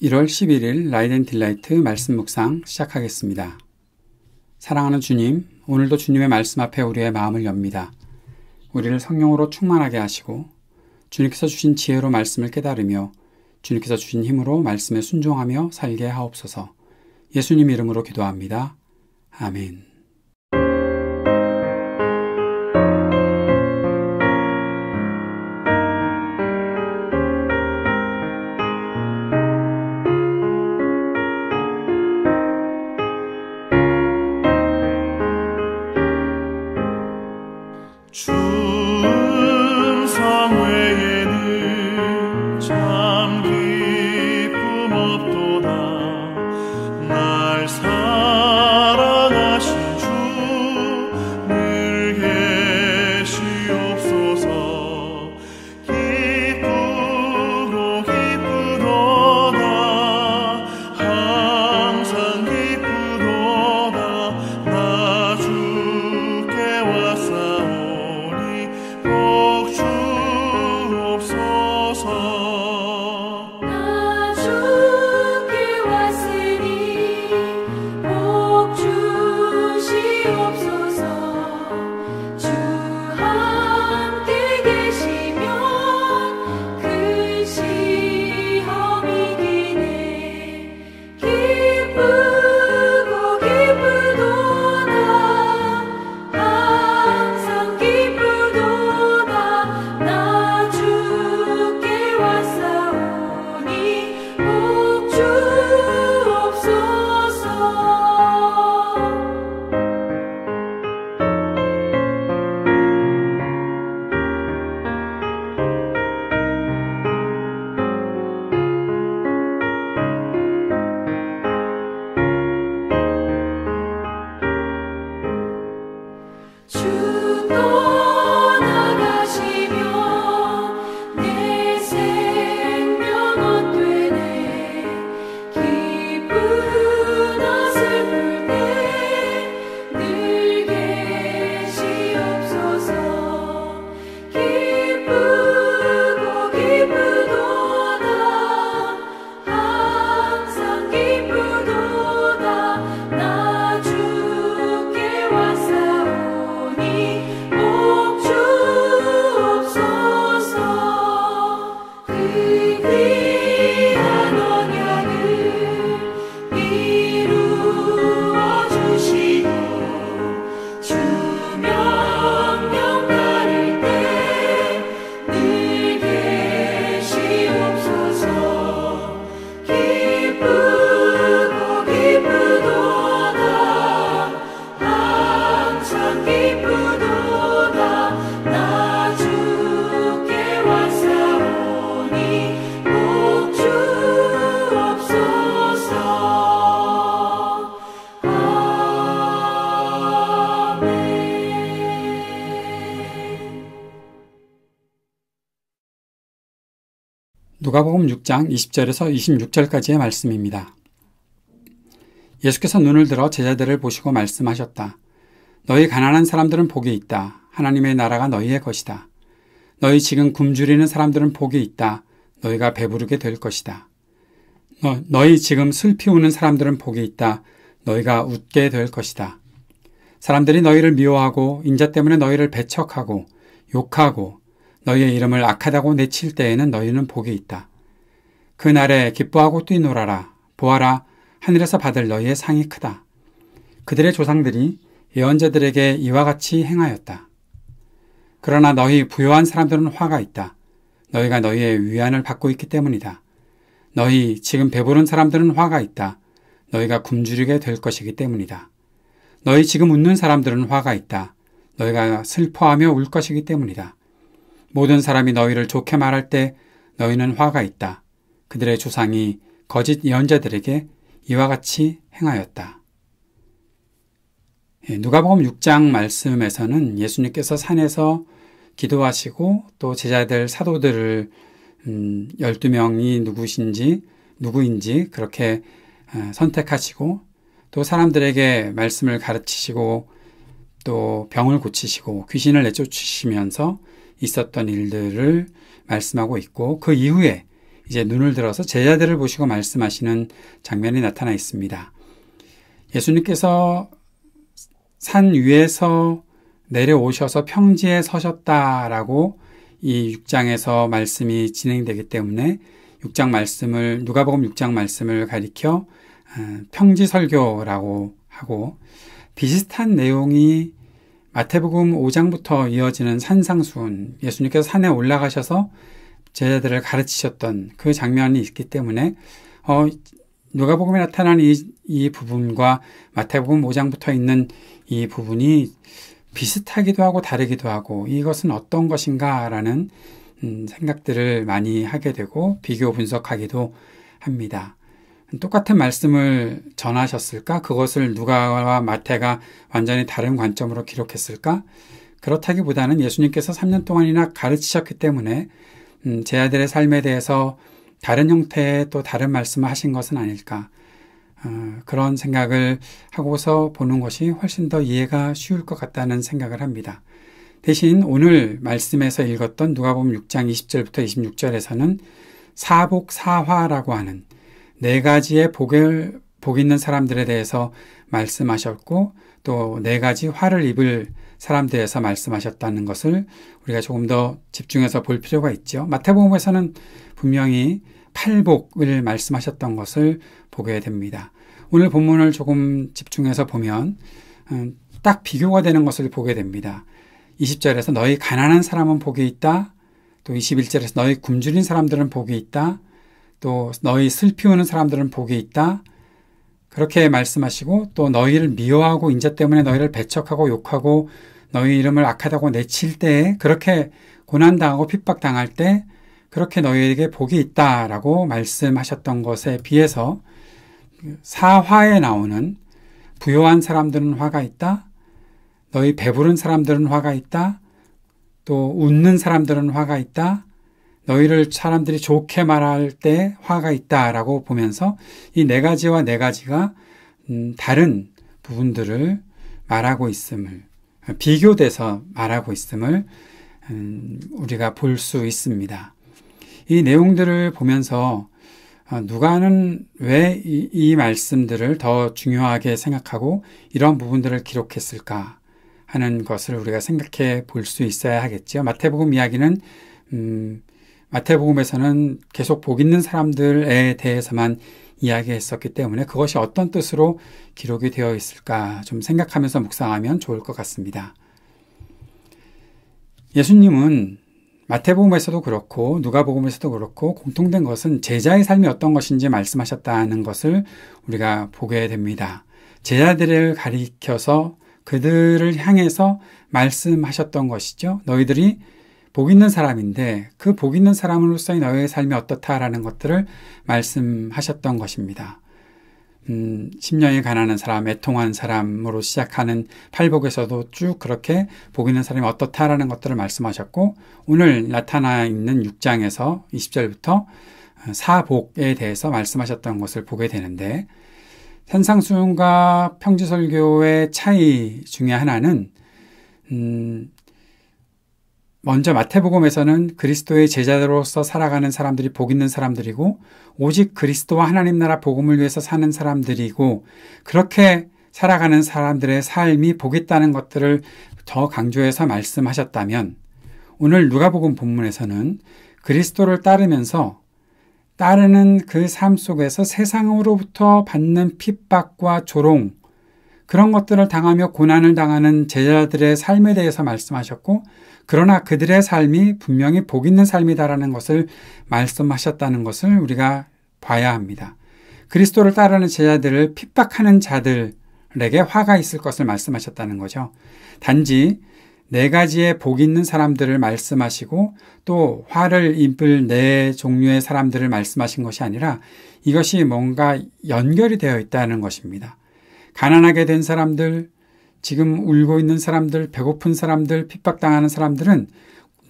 1월 11일 라이트 앤 딜라이트 말씀 묵상 시작하겠습니다. 사랑하는 주님, 오늘도 주님의 말씀 앞에 우리의 마음을 엽니다. 우리를 성령으로 충만하게 하시고 주님께서 주신 지혜로 말씀을 깨달으며 주님께서 주신 힘으로 말씀에 순종하며 살게 하옵소서. 예수님 이름으로 기도합니다. 아멘. 충성 외에는 참 기쁨 없도다. 날 사랑하신 주 늘 계시옵소서. 기쁘고 기쁘도다. 항상 기쁘도다. 나 주께 왔사오니 복 주옵소서. 나 주께 왔으니 복 주시옵소서. 주 함께 계시면 큰 시험이 기네. 기쁘고 기쁘도다. 항상 기쁘도다. 나 주께 왔사오니 복 주옵소서. 주 떠나가시면 내 생명 헛되네. 기쁘나 슬플 때 늘 계시옵소서. 기쁘고 기쁘도다. 항상 기쁘도다. 나 주께 왔사오니 복 주옵소서. 그 귀한 언약을 이루어 주시고 주 명령 따를 때 늘 계시옵소서. 기쁘고 기쁘도다. 항상 기쁘도다. 나 주께 왔사오니 복 주옵소서. 아멘. 누가복음 6장 20절에서 26절까지의 말씀입니다. 예수께서 눈을 들어 제자들을 보시고 말씀하셨다. 너희 가난한 사람들은 복이 있다. 하나님의 나라가 너희의 것이다. 너희 지금 굶주리는 사람들은 복이 있다. 너희가 배부르게 될 것이다. 너희 지금 슬피 우는 사람들은 복이 있다. 너희가 웃게 될 것이다. 사람들이 너희를 미워하고 인자 때문에 너희를 배척하고 욕하고 너희의 이름을 악하다고 내칠 때에는 너희는 복이 있다. 그날에 기뻐하고 뛰놀아라. 보아라, 하늘에서 받을 너희의 상이 크다. 그들의 조상들이 예언자들에게 이와 같이 행하였다. 그러나 너희 부요한 사람들은 화가 있다. 너희가 너희의 위안을 받고 있기 때문이다. 너희 지금 배부른 사람들은 화가 있다. 너희가 굶주리게 될 것이기 때문이다. 너희 지금 웃는 사람들은 화가 있다. 너희가 슬퍼하며 울 것이기 때문이다. 모든 사람이 너희를 좋게 말할 때 너희는 화가 있다. 그들의 조상이 거짓 예언자들에게 이와 같이 행하였다. 누가복음 6장 말씀에서는 예수님께서 산에서 기도하시고 또 제자들 사도들을 12명이 누구인지 그렇게 선택하시고 또 사람들에게 말씀을 가르치시고 또 병을 고치시고 귀신을 내쫓으시면서 있었던 일들을 말씀하고 있고 그 이후에 이제 눈을 들어서 제자들을 보시고 말씀하시는 장면이 나타나 있습니다. 예수님께서 산 위에서 내려오셔서 평지에 서셨다라고 이 6장에서 말씀이 진행되기 때문에 6장 말씀을 누가복음 6장 말씀을 가리켜 평지 설교라고 하고, 비슷한 내용이 마태복음 5장부터 이어지는 산상수훈, 예수님께서 산에 올라가셔서 제자들을 가르치셨던 그 장면이 있기 때문에 누가복음에 나타난 이 부분과 마태복음 5장부터 있는 이 부분이 비슷하기도 하고 다르기도 하고, 이것은 어떤 것인가라는 생각들을 많이 하게 되고 비교 분석하기도 합니다. 똑같은 말씀을 전하셨을까? 그것을 누가와 마태가 완전히 다른 관점으로 기록했을까? 그렇다기보다는 예수님께서 3년 동안이나 가르치셨기 때문에 제자들의 삶에 대해서 다른 형태의 또 다른 말씀을 하신 것은 아닐까, 그런 생각을 하고서 보는 것이 훨씬 더 이해가 쉬울 것 같다는 생각을 합니다. 대신 오늘 말씀에서 읽었던 누가복음 6장 20절부터 26절에서는 사복사화라고 하는 네 가지의 복 있는 사람들에 대해서 말씀하셨고, 또 네 가지 화를 입을 사람들에서 말씀하셨다는 것을 우리가 조금 더 집중해서 볼 필요가 있죠. 마태복음에서는 분명히 팔복을 말씀하셨던 것을 보게 됩니다. 오늘 본문을 조금 집중해서 보면 딱 비교가 되는 것을 보게 됩니다. 20절에서 너희 가난한 사람은 복이 있다. 또 21절에서 너희 굶주린 사람들은 복이 있다. 또 너희 슬피 우는 사람들은 복이 있다. 그렇게 말씀하시고, 또 너희를 미워하고 인자 때문에 너희를 배척하고 욕하고 너희 이름을 악하다고 내칠 때에, 그렇게 고난당하고 핍박당할 때 그렇게 너희에게 복이 있다라고 말씀하셨던 것에 비해서 사화에 나오는 부요한 사람들은 화가 있다. 너희 배부른 사람들은 화가 있다. 또 웃는 사람들은 화가 있다. 너희를 사람들이 좋게 말할 때 화가 있다라고 보면서 이 네 가지와 네 가지가 다른 부분들을 말하고 있음을, 비교돼서 말하고 있음을 우리가 볼 수 있습니다. 이 내용들을 보면서 누가는 왜 이 말씀들을 더 중요하게 생각하고 이런 부분들을 기록했을까 하는 것을 우리가 생각해 볼 수 있어야 하겠죠. 마태복음 이야기는 마태복음에서는 계속 복 있는 사람들에 대해서만 이야기했었기 때문에 그것이 어떤 뜻으로 기록이 되어 있을까 좀 생각하면서 묵상하면 좋을 것 같습니다. 예수님은 마태복음에서도 그렇고 누가복음에서도 그렇고 공통된 것은 제자의 삶이 어떤 것인지 말씀하셨다는 것을 우리가 보게 됩니다. 제자들을 가리켜서 그들을 향해서 말씀하셨던 것이죠. 너희들이 복 있는 사람인데 그 복 있는 사람으로서의 너희의 삶이 어떻다라는 것들을 말씀하셨던 것입니다. 10년이 가난한 사람, 애통한 사람으로 시작하는 팔복에서도 쭉 그렇게 복 있는 사람이 어떻다라는 것들을 말씀하셨고, 오늘 나타나 있는 6장에서 20절부터 사복에 대해서 말씀하셨던 것을 보게 되는데, 산상수훈과 평지설교의 차이 중에 하나는 먼저 마태복음에서는 그리스도의 제자로서 살아가는 사람들이 복 있는 사람들이고 오직 그리스도와 하나님 나라 복음을 위해서 사는 사람들이고 그렇게 살아가는 사람들의 삶이 복 있다는 것들을 더 강조해서 말씀하셨다면, 오늘 누가복음 본문에서는 그리스도를 따르면서 따르는 그 삶 속에서 세상으로부터 받는 핍박과 조롱, 그런 것들을 당하며 고난을 당하는 제자들의 삶에 대해서 말씀하셨고, 그러나 그들의 삶이 분명히 복 있는 삶이다라는 것을 말씀하셨다는 것을 우리가 봐야 합니다. 그리스도를 따르는 제자들을 핍박하는 자들에게 화가 있을 것을 말씀하셨다는 거죠. 단지 네 가지의 복 있는 사람들을 말씀하시고 또 화를 입을 네 종류의 사람들을 말씀하신 것이 아니라 이것이 뭔가 연결이 되어 있다는 것입니다. 가난하게 된 사람들, 지금 울고 있는 사람들, 배고픈 사람들, 핍박당하는 사람들은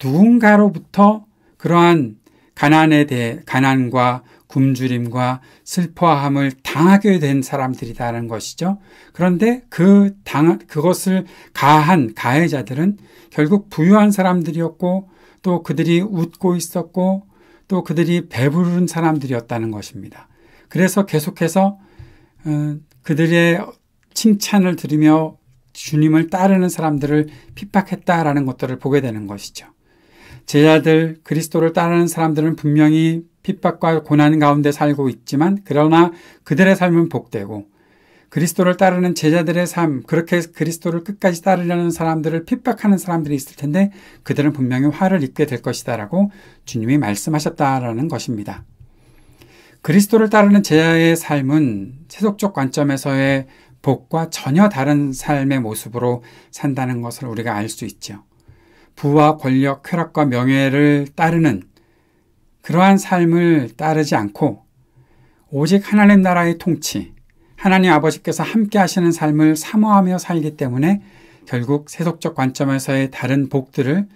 누군가로부터 그러한 가난과 굶주림과 슬퍼함을 당하게 된 사람들이라는 것이죠. 그런데 그것을 가한 가해자들은 결국 부유한 사람들이었고 또 그들이 웃고 있었고 또 그들이 배부른 사람들이었다는 것입니다. 그래서 계속해서 그들의 칭찬을 들으며 주님을 따르는 사람들을 핍박했다라는 것들을 보게 되는 것이죠. 제자들, 그리스도를 따르는 사람들은 분명히 핍박과 고난 가운데 살고 있지만 그러나 그들의 삶은 복되고 그리스도를 따르는 제자들의 삶, 그렇게 그리스도를 끝까지 따르려는 사람들을 핍박하는 사람들이 있을 텐데 그들은 분명히 화를 입게 될 것이다라고 주님이 말씀하셨다라는 것입니다. 그리스도를 따르는 제자의 삶은 세속적 관점에서의 복과 전혀 다른 삶의 모습으로 산다는 것을 우리가 알 수 있죠. 부와 권력, 쾌락과 명예를 따르는 그러한 삶을 따르지 않고 오직 하나님 나라의 통치, 하나님 아버지께서 함께 하시는 삶을 사모하며 살기 때문에 결국 세속적 관점에서의 다른 복들을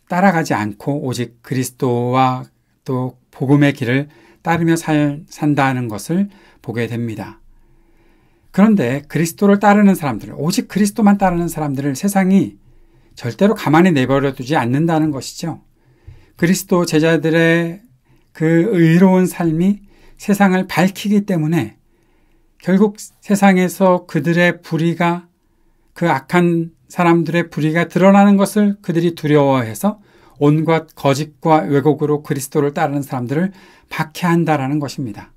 따라가지 않고 오직 그리스도와 또 복음의 길을 따르며 산다는 것을 보게 됩니다. 그런데 그리스도를 따르는 사람들, 오직 그리스도만 따르는 사람들을 세상이 절대로 가만히 내버려두지 않는다는 것이죠. 그리스도 제자들의 그 의로운 삶이 세상을 밝히기 때문에 결국 세상에서 그들의 불의가, 그 악한 사람들의 불의가 드러나는 것을 그들이 두려워해서 온갖 거짓과 왜곡으로 그리스도를 따르는 사람들을 박해한다라는 것입니다.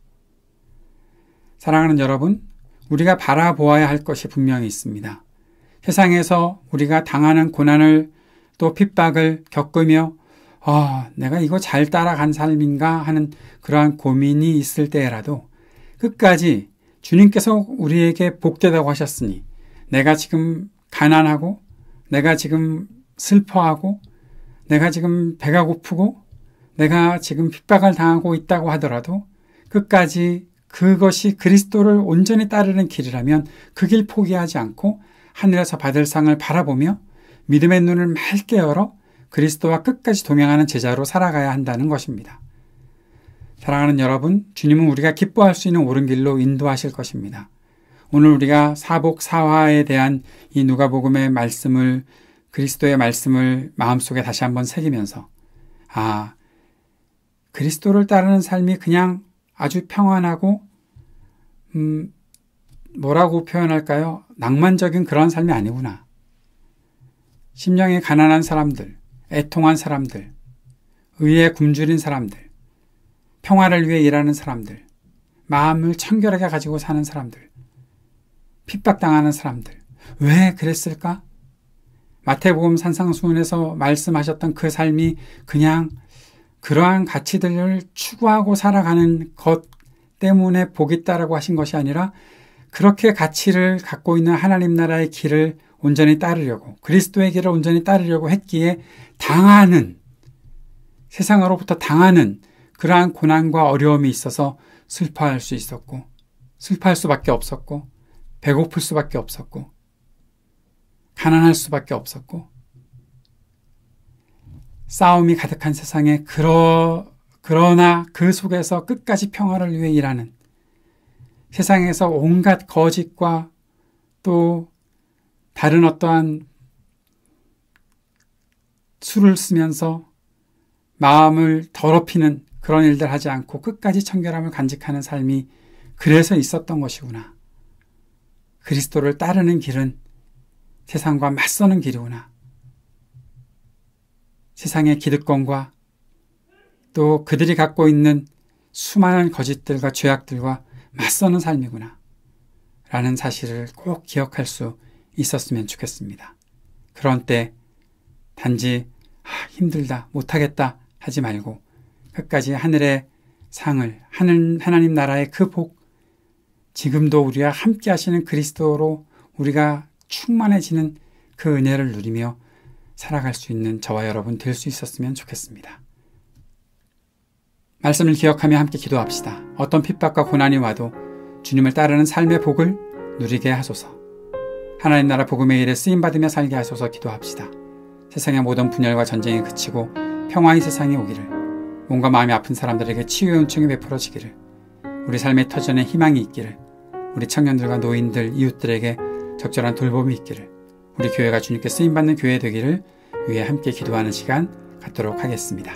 사랑하는 여러분, 우리가 바라보아야 할 것이 분명히 있습니다. 세상에서 우리가 당하는 고난을 또 핍박을 겪으며 내가 이거 잘 따라간 삶인가 하는 그러한 고민이 있을 때라도 끝까지 주님께서 우리에게 복되다고 하셨으니 내가 지금 가난하고 내가 지금 슬퍼하고 내가 지금 배가 고프고 내가 지금 핍박을 당하고 있다고 하더라도 끝까지 그것이 그리스도를 온전히 따르는 길이라면 그 길 포기하지 않고 하늘에서 받을 상을 바라보며 믿음의 눈을 맑게 열어 그리스도와 끝까지 동행하는 제자로 살아가야 한다는 것입니다. 사랑하는 여러분, 주님은 우리가 기뻐할 수 있는 옳은 길로 인도하실 것입니다. 오늘 우리가 사복사화에 대한 이 누가복음의 말씀을, 그리스도의 말씀을 마음속에 다시 한번 새기면서 그리스도를 따르는 삶이 그냥 아주 평안하고 뭐라고 표현할까요? 낭만적인 그런 삶이 아니구나. 심령이 가난한 사람들, 애통한 사람들, 의에 굶주린 사람들, 평화를 위해 일하는 사람들, 마음을 청결하게 가지고 사는 사람들, 핍박당하는 사람들. 왜 그랬을까? 마태복음 산상수훈에서 말씀하셨던 그 삶이 그냥 그러한 가치들을 추구하고 살아가는 것 때문에 복이 있다라고 하신 것이 아니라 그렇게 가치를 갖고 있는 하나님 나라의 길을 온전히 따르려고, 그리스도의 길을 온전히 따르려고 했기에 세상으로부터 당하는 그러한 고난과 어려움이 있어서 슬퍼할 수 있었고, 슬퍼할 수밖에 없었고, 배고플 수밖에 없었고, 가난할 수밖에 없었고, 싸움이 가득한 세상에 그러나 그 속에서 끝까지 평화를 위해 일하는, 세상에서 온갖 거짓과 또 다른 어떠한 술을 쓰면서 마음을 더럽히는 그런 일들 하지 않고 끝까지 청결함을 간직하는 삶이 그래서 있었던 것이구나. 그리스도를 따르는 길은 세상과 맞서는 길이구나. 세상의 기득권과 또 그들이 갖고 있는 수많은 거짓들과 죄악들과 맞서는 삶이구나 라는 사실을 꼭 기억할 수 있었으면 좋겠습니다. 그런 때 단지 힘들다, 못하겠다 하지 말고 끝까지 하늘의 상을, 하나님 나라의 그 복, 지금도 우리와 함께 하시는 그리스도로 우리가 충만해지는 그 은혜를 누리며 살아갈 수 있는 저와 여러분 될 수 있었으면 좋겠습니다. 말씀을 기억하며 함께 기도합시다. 어떤 핍박과 고난이 와도 주님을 따르는 삶의 복을 누리게 하소서. 하나님 나라 복음의 일에 쓰임받으며 살게 하소서. 기도합시다. 세상의 모든 분열과 전쟁이 그치고 평화의 세상이 오기를, 몸과 마음이 아픈 사람들에게 치유의 은총이 베풀어지기를, 우리 삶의 터전에 희망이 있기를, 우리 청년들과 노인들, 이웃들에게 적절한 돌봄이 있기를, 우리 교회가 주님께 쓰임받는 교회 되기를 위해 함께 기도하는 시간 갖도록 하겠습니다.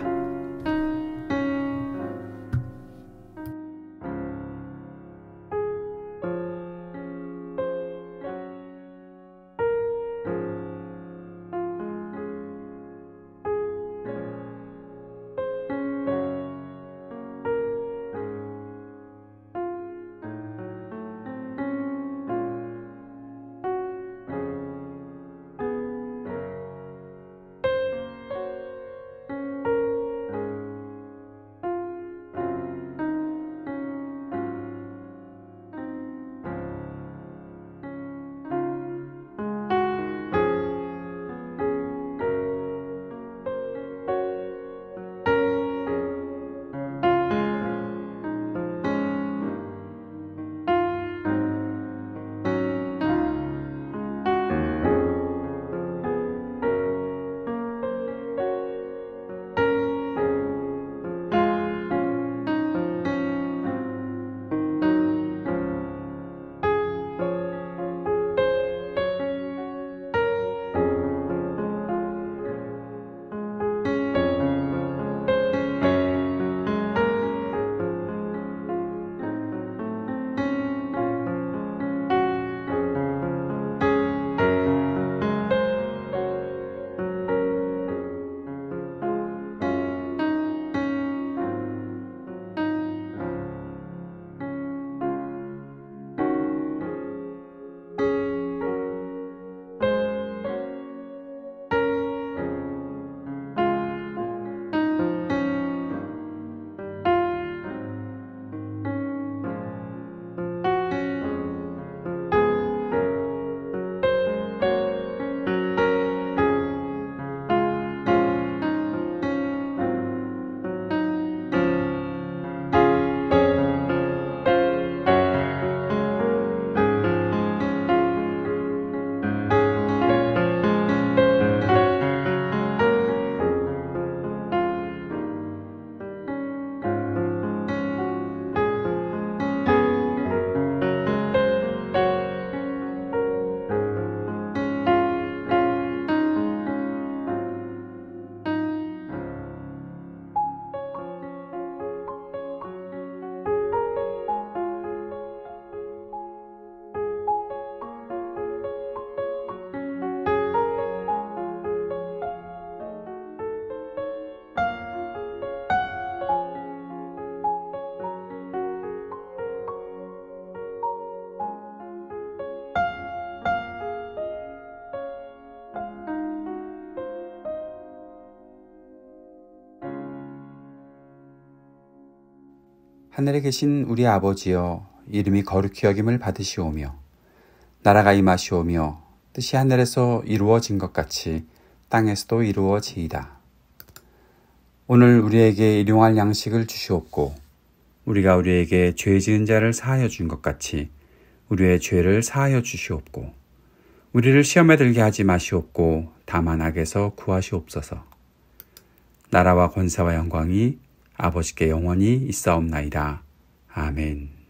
하늘에 계신 우리 아버지여, 이름이 거룩히 여김을 받으시오며 나라가 임하시오며 뜻이 하늘에서 이루어진 것 같이 땅에서도 이루어지이다. 오늘 우리에게 일용할 양식을 주시옵고 우리가 우리에게 죄 지은 자를 사하여 준 것 같이 우리의 죄를 사하여 주시옵고 우리를 시험에 들게 하지 마시옵고 다만 악에서 구하시옵소서. 나라와 권세와 영광이 아버지께 영원히 있사옵나이다. 아멘.